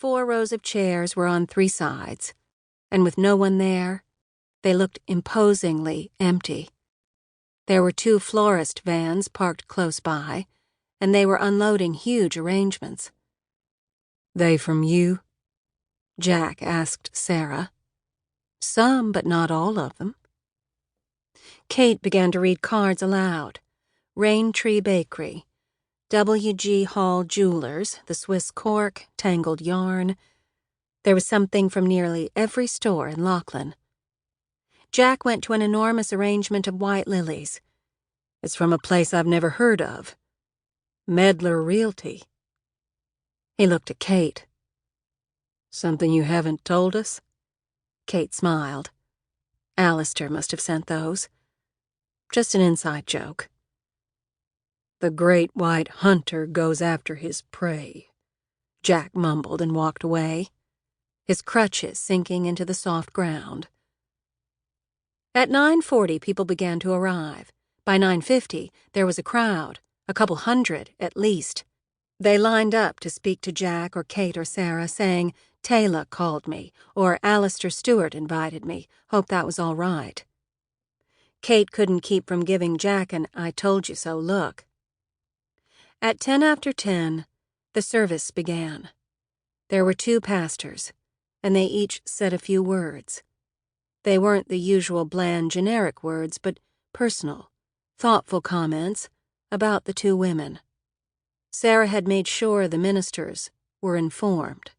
4 rows of chairs were on 3 sides, and with no one there, they looked imposingly empty. There were 2 florist vans parked close by, and they were unloading huge arrangements. "They from you?" Jack asked Sara. "Some, but not all of them." Kate began to read cards aloud. Rain Tree Bakery, W.G. Hall Jewelers, the Swiss Cork, Tangled Yarn. There was something from nearly every store in Lachlan. Jack went to an enormous arrangement of white lilies. "It's from a place I've never heard of. Medlar Realty." He looked at Kate. "Something you haven't told us?" Kate smiled. Alistair must have sent those. Just an inside joke. "The great white hunter goes after his prey," Jack mumbled and walked away, his crutches sinking into the soft ground. At 9:40, people began to arrive. By 9:50, there was a crowd, a couple hundred at least. They lined up to speak to Jack or Kate or Sara, saying, "Taylor called me," or "Alistair Stewart invited me. Hope that was all right." Kate couldn't keep from giving Jack an "I told you so" look. At 10 after 10, the service began. There were 2 pastors, and they each said a few words. They weren't the usual bland, generic words, but personal, thoughtful comments about the 2 women. Sara had made sure the ministers were informed.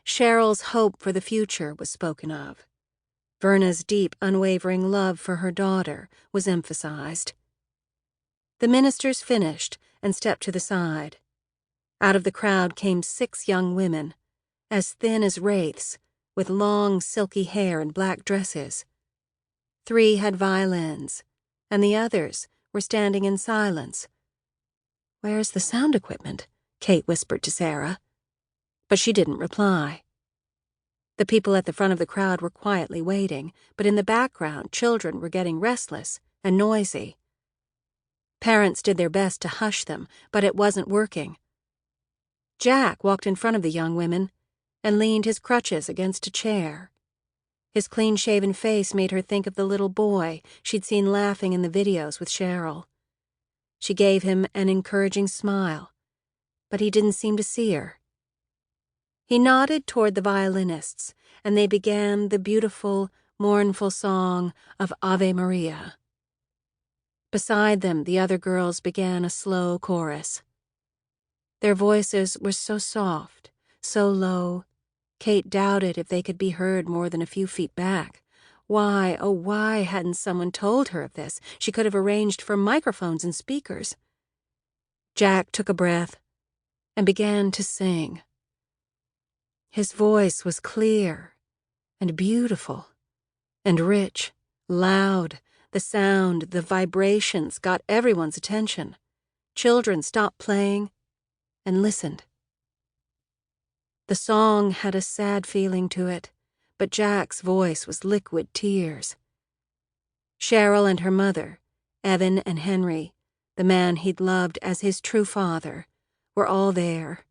Cheryl's hope for the future was spoken of. Verna's deep, unwavering love for her daughter was emphasized. The ministers finished and stepped to the side. Out of the crowd came 6 young women, as thin as wraiths, with long, silky hair and black dresses. 3 had violins, and the others were standing in silence. "Where's the sound equipment?" Kate whispered to Sara. But she didn't reply. The people at the front of the crowd were quietly waiting, but in the background, children were getting restless and noisy. Parents did their best to hush them, but it wasn't working. Jack walked in front of the young women and leaned his crutches against a chair. His clean-shaven face made her think of the little boy she'd seen laughing in the videos with Cheryl. She gave him an encouraging smile, but he didn't seem to see her. He nodded toward the violinists, and they began the beautiful, mournful song of Ave Maria. Beside them, the other girls began a slow chorus. Their voices were so soft, so low, Kate doubted if they could be heard more than a few feet back. Why, oh why hadn't someone told her of this? She could have arranged for microphones and speakers. Jack took a breath and began to sing. His voice was clear and beautiful and rich, loud. The sound, the vibrations got everyone's attention. Children stopped playing and listened. The song had a sad feeling to it, but Jack's voice was liquid tears. Cheryl and her mother, Evan and Henry, the man he'd loved as his true father, were all there.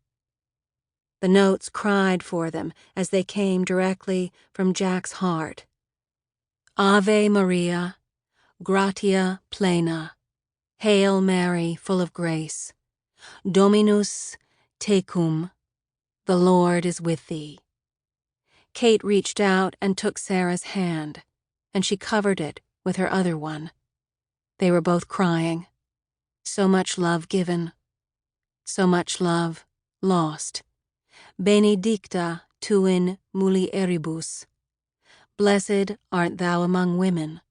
The notes cried for them as they came directly from Jack's heart. Ave Maria, gratia plena, Hail Mary, full of grace, Dominus tecum, the Lord is with thee. Kate reached out and took Sara's hand, and she covered it with her other one. They were both crying. So much love given, so much love lost. Benedicta tu in mulieribus. Blessed art thou among women.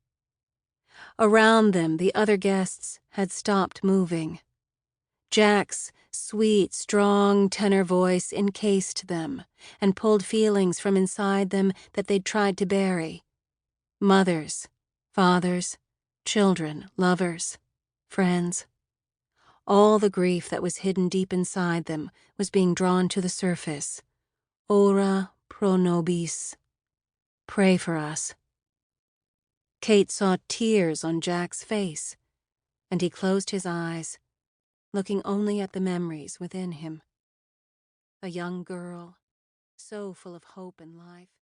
Around them, the other guests had stopped moving. Jack's sweet, strong tenor voice encased them and pulled feelings from inside them that they'd tried to bury. Mothers, fathers, children, lovers, friends. All the grief that was hidden deep inside them was being drawn to the surface. Ora pro nobis. Pray for us. Kate saw tears on Jack's face, and he closed his eyes, looking only at the memories within him. A young girl, so full of hope and life.